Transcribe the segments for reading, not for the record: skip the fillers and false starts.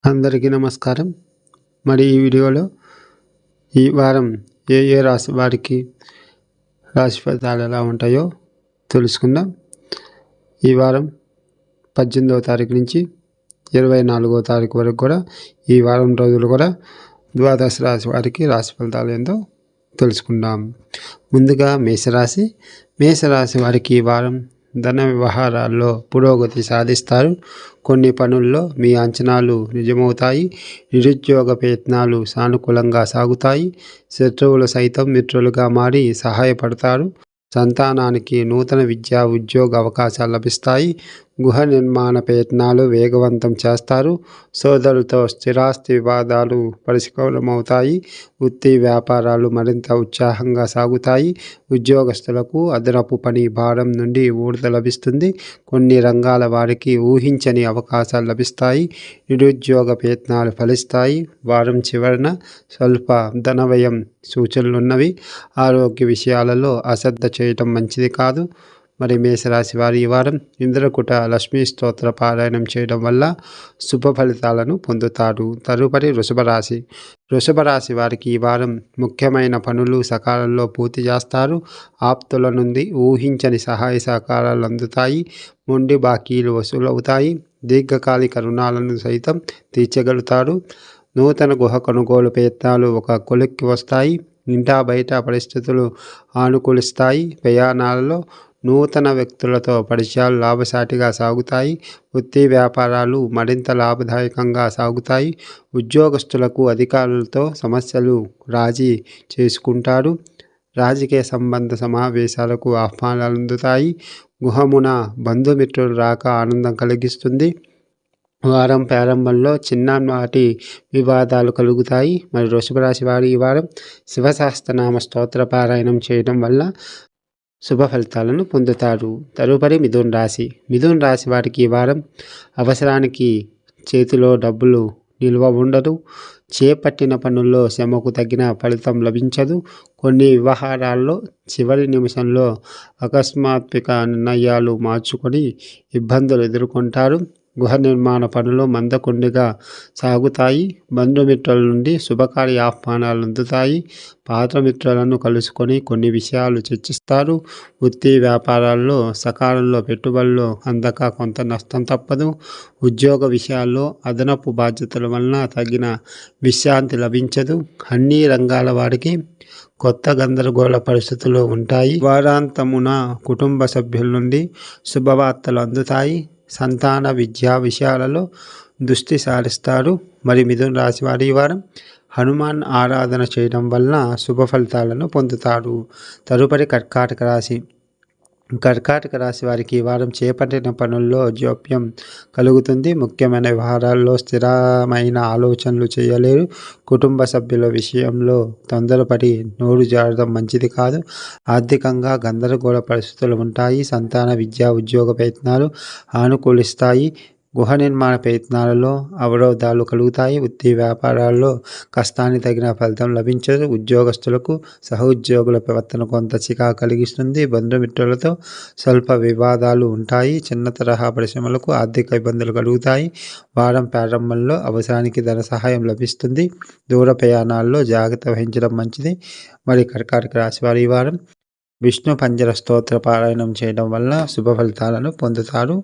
అందరికీ నమస్కారం. మరి ఈ వీడియోలో ఈ వారం ఏ ఏ రాశి వారికి రాశి ఫలితాలు ఎలా ఉంటాయో తెలుసుకుందాం. ఈ వారం 18వ తారీఖు నుంచి 24వ తారీఖు వరకు కూడా ఈ వారం రోజులు కూడా ద్వాదశ రాశి వారికి రాశి ఫలితాలు ఏందో తెలుసుకుందాం. ముందుగా మేషరాశి. మేషరాశి వారికి ఈ వారం ధన వ్యవహారాల్లో పురోగతి సాధిస్తారు. కొన్ని పనుల్లో మీ అంచనాలు నిజమవుతాయి. నిరుద్యోగ ప్రయత్నాలు సానుకూలంగా సాగుతాయి. శత్రువులు సైతం మిత్రులుగా మారి సహాయపడతారు. సంతానానికి నూతన విద్యా ఉద్యోగ అవకాశాలు లభిస్తాయి. గృహ నిర్మాణ ప్రయత్నాలు వేగవంతం చేస్తారు. సోదరులతో స్థిరాస్తి వివాదాలు పరిష్కారమవుతాయి. వృత్తి వ్యాపారాలు మరింత ఉత్సాహంగా సాగుతాయి. ఉద్యోగస్తులకు అదనపు పని భారం నుండి ఊరట లభిస్తుంది. కొన్ని రంగాల వారికి ఊహించని అవకాశాలు లభిస్తాయి. నిరుద్యోగ ప్రయత్నాలు ఫలిస్తాయి. వారం చివరన స్వల్ప ధన వ్యయం సూచనలున్నవి. ఆరోగ్య విషయాలలో అశ్రద్ధ చేయటం మంచిది కాదు. మరి మేషరాశి వారి ఈ వారం ఇంద్రకుట లక్ష్మీ స్తోత్ర పారాయణం చేయడం వల్ల శుభ ఫలితాలను పొందుతారు. తదుపరి వృషభరాశి. వృషభరాశి వారికి ఈ వారం ముఖ్యమైన పనులు సకాలంలో పూర్తి చేస్తారు. ఆప్తుల నుండి ఊహించని సహాయ సహకారాలు అందుతాయి. మొండి బాకీలు వసూలవుతాయి. దీర్ఘకాలిక రుణాలను సైతం తీర్చగలుగుతారు. నూతన గృహ కొనుగోలు ప్రయత్నాలు ఒక కొలిక్కి వస్తాయి. ఇంటా బయట పరిస్థితులు అనుకూలిస్తాయి. ప్రయాణాలలో నూతన వ్యక్తులతో పరిచయాలు లాభసాటిగా సాగుతాయి. వృత్తి వ్యాపారాలు మరింత లాభదాయకంగా సాగుతాయి. ఉద్యోగస్తులకు అధికారులతో సమస్యలు రాజీ చేసుకుంటారు. రాజకీయ సంబంధ సమావేశాలకు ఆహ్వానాలు అందుతాయి. గృహమున బంధుమిత్రులు రాక ఆనందం కలిగిస్తుంది. వారం ప్రారంభంలో చిన్ననాటి వివాదాలు కలుగుతాయి. మరి వృషభరాశి వారి ఈ వారం శివసహస్రనామ స్తోత్ర పారాయణం చేయడం వల్ల శుభ ఫలితాలను పొందుతారు. తదుపరి మిథున రాశి. మిథున రాశి వారికి ఈ వారం అవసరానికి చేతిలో డబ్బులు నిల్వ ఉండదు. చేపట్టిన పనుల్లో శ్రమకు తగిన ఫలితం లభించదు. కొన్ని వ్యవహారాల్లో చివరి నిమిషంలో అకస్మాత్మిక నిర్ణయాలు మార్చుకొని ఇబ్బందులు ఎదుర్కొంటారు. గృహ నిర్మాణ పనులు మందకొండిగా సాగుతాయి. బంధుమిత్రుల నుండి శుభకార్య ఆహ్వానాలు అందుతాయి. పాత మిత్రులను కలుసుకొని కొన్ని విషయాలు చర్చిస్తారు. వృత్తి వ్యాపారాల్లో సకాలంలో పెట్టుబడులు అందక కొంత నష్టం తప్పదు. ఉద్యోగ విషయాల్లో అదనపు బాధ్యతల వలన తగిన విశ్రాంతి లభించదు. అన్ని రంగాల వారికి కొత్త గందరగోళ పరిస్థితులు ఉంటాయి. వారాంతమున కుటుంబ సభ్యుల నుండి శుభవార్తలు అందుతాయి. సంతాన విద్యా విషయాలలో దృష్టి సారిస్తారు. మరి మిథున రాశి వారి వారం హనుమాన్ ఆరాధన చేయడం వలన శుభ ఫలితాలను పొందుతారు. తదుపరి కర్కాటక రాశి. కర్కాటక రాశి వారికి ఈ వారం చేపట్టిన పనుల్లో జోప్యం కలుగుతుంది. ముఖ్యమైన వ్యవహారాల్లో స్థిరమైన ఆలోచనలు చేయలేరు. కుటుంబ సభ్యుల విషయంలో తొందరపడి నోరు జారడం మంచిది కాదు. ఆర్థికంగా గందరగోళ పరిస్థితులు ఉంటాయి. సంతాన విద్యా ఉద్యోగ ప్రయత్నాలు అనుకూలిస్తాయి. గృహ నిర్మాణ ప్రయత్నాలలో అవరోధాలు కలుగుతాయి. వృత్తి వ్యాపారాల్లో కష్టానికి తగిన ఫలితం లభించదు. ఉద్యోగస్తులకు సహోద్యోగుల ప్రవర్తన కొంత చికాకు కలిగిస్తుంది. బంధుమిత్రులతో స్వల్ప వివాదాలు ఉంటాయి. చిన్న తరహా పరిశ్రమలకు ఆర్థిక ఇబ్బందులు కలుగుతాయి. వారం ప్రారంభంలో అవసరానికి ధన సహాయం లభిస్తుంది. దూర ప్రయాణాల్లో జాగ్రత్త వహించడం మంచిది. మరి కర్కాటక రాశి వారి వారం విష్ణు పంజర స్తోత్ర పారాయణం చేయడం వల్ల శుభ ఫలితాలను పొందుతారు.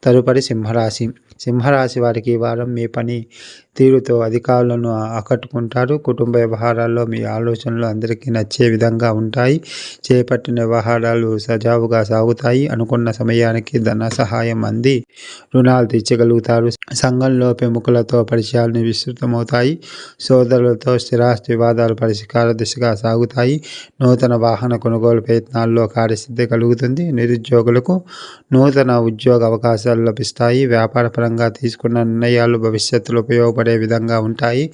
తదుపరి సింహరాశి. సింహరాశి వారికి ఈ వారం మీ పని తీరుతో అధికారులను ఆకట్టుకుంటారు. కుటుంబ వ్యవహారాల్లో మీ ఆలోచనలు అందరికీ నచ్చే విధంగా ఉంటాయి. చేపట్టిన వ్యవహారాలు సజావుగా సాగుతాయి. అనుకున్న సమయానికి ధన సహాయం అంది రుణాలు తీర్చగలుగుతారు. సంఘంలో ప్రముఖులతో పరిచయాలు విస్తృతమవుతాయి. సోదరులతో స్థిరాస్తి వివాదాలు పరిష్కార దిశగా సాగుతాయి. నూతన వాహన కొనుగోలు ప్రయత్నాల్లో కార్యసిద్ధి కలుగుతుంది. నిరుద్యోగులకు నూతన ఉద్యోగ అవకాశాలు లభిస్తాయి. వ్యాపారపరంగా తీసుకున్న నిర్ణయాలు భవిష్యత్తులో ఉపయోగపడే విధంగా ఉంటాయి.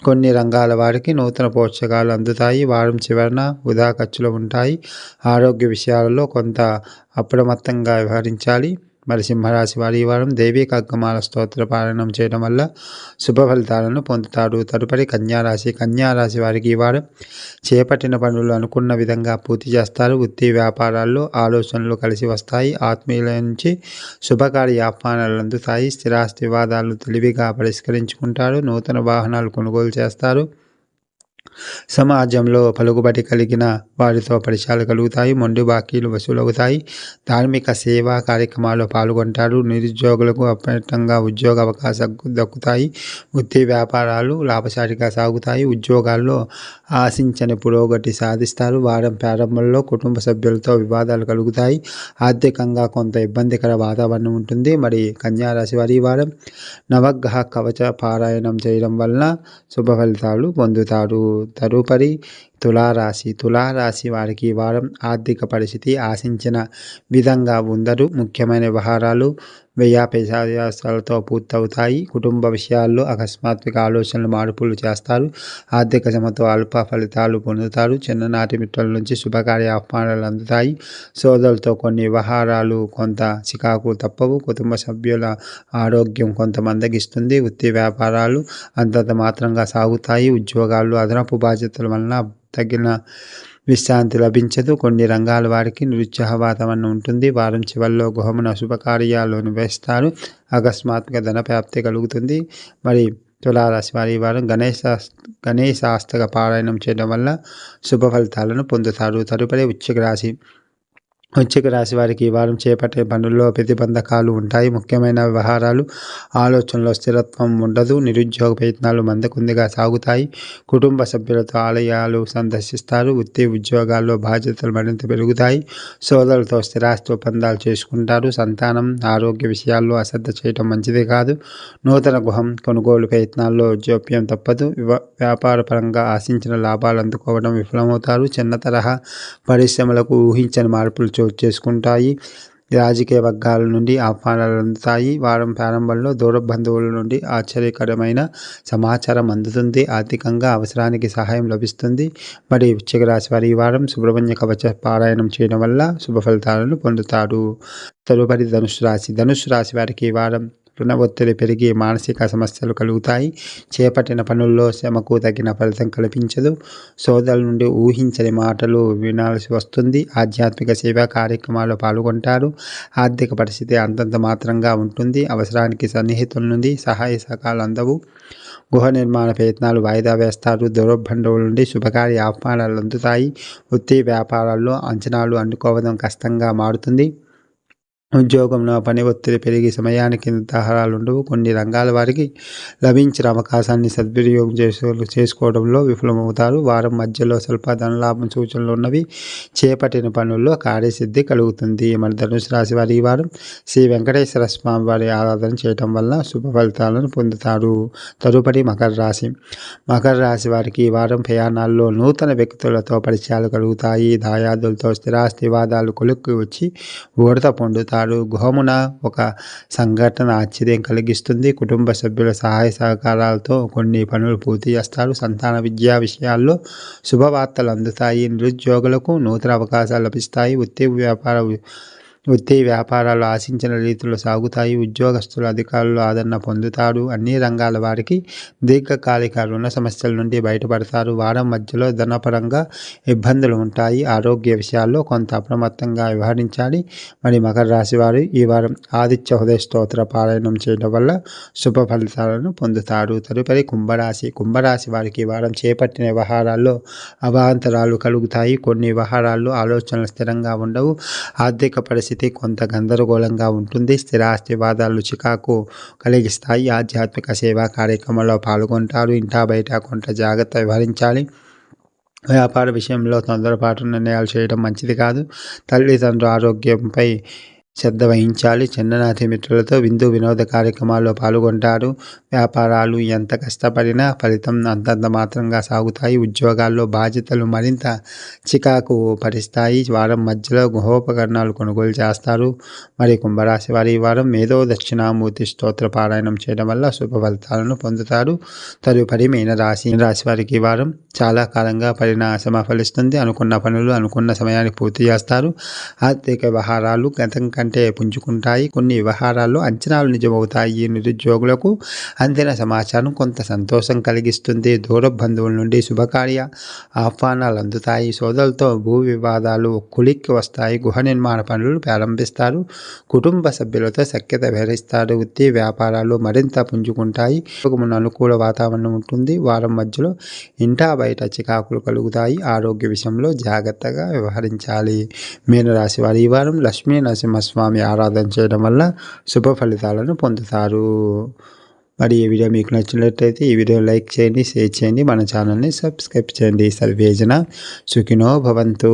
కొన్ని రంగాల వారికి నూతన పోషకాలు అందుతాయి. వారం చివరన వృధా ఖర్చులు ఉంటాయి. ఆరోగ్య విషయాలలో కొంత అప్రమత్తంగా వ్యవహరించాలి. మరి సింహరాశి వారి ఈ వారం దేవీ ఖడ్గమాల స్తోత్ర పారాయణం చేయడం వల్ల శుభ ఫలితాలను పొందుతారు. తదుపరి కన్యారాశి వారికి ఈ వారం చేపట్టిన పనులు అనుకున్న విధంగా పూర్తి చేస్తారు. వృత్తి వ్యాపారాల్లో ఆలోచనలు కలిసి వస్తాయి. ఆత్మీయుల నుంచి శుభకార్య ఆహ్వానాలు అందుతాయి. స్థిరాస్తి వివాదాలు తెలివిగా పరిష్కరించుకుంటారు. నూతన వాహనాలు కొనుగోలు చేస్తారు. సమాజంలో పలుకుబడి కలిగిన వారితో పరిచయాలు కలుగుతాయి. మొండి బాకీలు వసూలవుతాయి. ధార్మిక సేవా కార్యక్రమాల్లో పాల్గొంటారు. నిరుద్యోగులకు అపరితంగా ఉద్యోగ అవకాశాలు దక్కుతాయి. వృత్తి వ్యాపారాలు లాభసాటిగా సాగుతాయి. ఉద్యోగాల్లో ఆశించని పురోగతి సాధిస్తారు. వారం ప్రారంభంలో కుటుంబ సభ్యులతో వివాదాలు కలుగుతాయి. ఆర్థికంగా కొంత ఇబ్బందికర వాతావరణం ఉంటుంది. మరి కన్యారాశి వారి వారం నవగ్రహ కవచ పారాయణం చేయడం వలన శుభ ఫలితాలు పొందుతారు. తదుపరి తులారాశి వారికి ఈ వారం ఆర్థిక పరిస్థితి ఆశించిన విధంగా ఉండదు. ముఖ్యమైన వ్యవహారాలు వ్యయాపేశాలతో పూర్తవుతాయి. కుటుంబ విషయాల్లో అకస్మాత్తుగా ఆలోచనలు మార్పులు చేస్తారు. ఆర్థిక శ్రమతో అల్ప ఫలితాలు పొందుతారు. చిన్ననాటి మిత్రుల నుంచి శుభకార్య ఆహ్వానాలు అందుతాయి. సోదరులతో కొన్ని వ్యవహారాలు కొంత చికాకు తప్పవు. కుటుంబ సభ్యుల ఆరోగ్యం కొంత మందగిస్తుంది. వృత్తి వ్యాపారాలు అంతంత మాత్రంగా సాగుతాయి. ఉద్యోగాల్లో అదనపు బాధ్యతల వలన తగిన విశ్రాంతి లభించదు. కొన్ని రంగాల వారికి నిరుత్సాహ వాతావరణం ఉంటుంది. వారం చివరిలో గృహమున శుభకార్యాలు నిర్వహిస్తారు. అకస్మాత్తుగా ధన ప్రాప్తి కలుగుతుంది. మరి తులారాశి వారి వారం గణేశాష్టక పారాయణం చేయడం వల్ల శుభ ఫలితాలను పొందుతారు. తదుపరి వృశ్చిక రాశి వారికి ఈ వారం చేపట్టే పనుల్లో ప్రతిబంధకాలు ఉంటాయి. ముఖ్యమైన వ్యవహారాలు ఆలోచనలో స్థిరత్వం ఉండదు. నిరుద్యోగ ప్రయత్నాలు మందకొందిగా సాగుతాయి. కుటుంబ సభ్యులతో ఆలయాలు సందర్శిస్తారు. వృత్తి ఉద్యోగాల్లో బాధ్యతలు మరింత పెరుగుతాయి. సోదరులతో స్థిరాస్తి ఒప్పందాలు చేసుకుంటారు. సంతానం ఆరోగ్య విషయాల్లో అశ్రద్ధ చేయడం మంచిది కాదు. నూతన గృహం కొనుగోలు ప్రయత్నాల్లో జోప్యం తప్పదు. వ్యాపార పరంగా ఆశించిన లాభాలు అందుకోవడం విఫలమవుతారు. చిన్న తరహా పరిశ్రమలకు ఊహించని మార్పులు చోటు చేసుకుంటాయి. రాజకీయ వర్గాల నుండి ఆహ్వానాలు అందుతాయి. వారం ప్రారంభంలో దూర బంధువుల నుండి ఆశ్చర్యకరమైన సమాచారం అందుతుంది. ఆర్థికంగా అవసరానికి సహాయం లభిస్తుంది. మరి వృశ్చిక రాశి వారి ఈ వారం సుబ్రహ్మణ్య కవచ పారాయణం చేయడం వల్ల శుభ ఫలితాలను పొందుతారు. తదుపరి ధనుస్సు రాశి వారికి ఈ వారం రుణ ఒత్తిడి పెరిగి మానసిక సమస్యలు కలుగుతాయి. చేపట్టిన పనుల్లో శ్రమకు తగిన ఫలితం కల్పించదు. సోదరుల నుండి ఊహించని మాటలు వినాల్సి వస్తుంది. ఆధ్యాత్మిక సేవా కార్యక్రమాల్లో పాల్గొంటారు. ఆర్థిక పరిస్థితి అంతంత మాత్రంగా ఉంటుంది. అవసరానికి సన్నిహితుల నుండి సహాయ సహకారాలు అందవు. గృహ నిర్మాణ ప్రయత్నాలు వాయిదా వేస్తారు. బంధువుల నుండి శుభకార్య ఆహ్వానాలు అందుతాయి. వృత్తి వ్యాపారాల్లో అంచనాలు అందుకోవడం కష్టంగా మారుతుంది. ఉద్యోగంలో పని ఒత్తిడి పెరిగి సమయానికి నిర్ధారాలు ఉండవు. కొన్ని రంగాల వారికి లభించిన అవకాశాన్ని సద్వినియోగం చేసుకోవడంలో విఫలమవుతారు. వారం మధ్యలో స్వల్ప ధనలాభం సూచనలు ఉన్నవి. చేపట్టిన పనుల్లో కార్యసిద్ధి కలుగుతుంది. మన ధనుసు రాశి వారి ఈ వారం శ్రీ వెంకటేశ్వర స్వామి వారి ఆరాధన చేయడం వల్ల శుభ ఫలితాలను పొందుతారు. తదుపరి మకర రాశి వారికి ఈ వారం ప్రయాణాల్లో నూతన వ్యక్తులతో పరిచయాలు కలుగుతాయి. దాయాదులతో స్థిరాస్తి వివాదాలు కొలుక్కి వచ్చి ఊరట పొందుతారు. గృహమున ఒక సంఘటన ఆశ్చర్యం కలిగిస్తుంది. కుటుంబ సభ్యుల సహాయ సహకారాలతో కొన్ని పనులు పూర్తి చేస్తారు. సంతాన విద్యా విషయాల్లో శుభవార్తలు అందుతాయి. నిరుద్యోగులకు నూతన అవకాశాలు లభిస్తాయి. వృత్తి వ్యాపారాలు ఆశించిన రీతిలో సాగుతాయి. ఉద్యోగస్తులు అధికారులు ఆదరణ పొందుతారు. అన్ని రంగాల వారికి దీర్ఘకాలిక రుణ సమస్యల నుండి బయటపడతారు. వారం మధ్యలో ధనపరంగా ఇబ్బందులు ఉంటాయి. ఆరోగ్య విషయాల్లో కొంత అప్రమత్తంగా వ్యవహరించాలి. మరి మకర రాశి వారు ఈ వారం ఆదిత్య హృదయ స్తోత్ర పారాయణం చేయడం వల్ల శుభ ఫలితాలను పొందుతారు. తదుపరి కుంభరాశి వారికి ఈ వారం చేపట్టిన వ్యవహారాల్లో అవాంతరాలు కలుగుతాయి. కొన్ని వ్యవహారాల్లో ఆలోచనలు స్థిరంగా ఉండవు. ఆర్థిక పరిస్థితి కొంత గందరగోళంగా ఉంటుంది. స్థిరాస్తి వివాదాలు చికాకు కలిగిస్తాయి. ఆధ్యాత్మిక సేవా కార్యక్రమంలో పాల్గొంటారు. ఇంటా బయట కొంత జాగ్రత్త వ్యవహరించాలి. వ్యాపార విషయంలో తొందరపాటు నిర్ణయాలు చేయడం మంచిది కాదు. తల్లిదండ్రుల ఆరోగ్యంపై శ్రద్ధ వహించాలి. చిన్ననాటి మిత్రులతో విందు వినోద కార్యక్రమాల్లో పాల్గొంటారు. వ్యాపారాలు ఎంత కష్టపడినా ఫలితం అంతంత మాత్రంగా సాగుతాయి. ఉద్యోగాల్లో బాధ్యతలు మరింత చికాకు పరిస్తాయి. వారం మధ్యలో గృహోపకరణాలు కొనుగోలు చేస్తారు. మరి కుంభరాశి వారి వారం మేధో దక్షిణామూర్తి స్తోత్ర పారాయణం చేయడం వల్ల శుభ ఫలితాలను పొందుతారు. తదుపరి మీనరాశి వారికి ఈ వారం చాలా కాలంగా పడిన శ్రమ ఫలిస్తుంది. అనుకున్న పనులు అనుకున్న సమయానికి పూర్తి చేస్తారు. ఆర్థిక వ్యవహారాలు గతం కంటే పుంజుకుంటాయి. కొన్ని వ్యవహారాల్లో అంచనాలు నిజమవుతాయి. నిరుద్యోగులకు అందిన సమాచారం కొంత సంతోషం కలిగిస్తుంది. దూర బంధువుల నుండి శుభకార్య ఆహ్వానాలు అందుతాయి. సోదరులతో భూ వివాదాలు కొలిక్కి వస్తాయి. గృహ నిర్మాణ పనులు ప్రారంభిస్తారు. కుటుంబ సభ్యులతో సఖ్యత వ్యవహరిస్తారు. వృత్తి వ్యాపారాలు మరింత పుంజుకుంటాయి. అనుకూల వాతావరణం ఉంటుంది. వారం మధ్యలో ఇంటా బయట చికాకులు కలుగుతాయి. ఆరోగ్య విషయంలో జాగ్రత్తగా వ్యవహరించాలి. మీనరాశి వారు ఈ వారం లక్ష్మీ నరసింహస్వామి ఆరాధన చేయడం వల్ల శుభ ఫలితాలను పొందుతారు. మరి ఈ వీడియో మీకు నచ్చినట్లయితే ఈ వీడియో లైక్ చేయండి, షేర్ చేయండి, మన ఛానల్ని సబ్స్క్రైబ్ చేయండి. సర్వేజన సుఖినో భవంతు.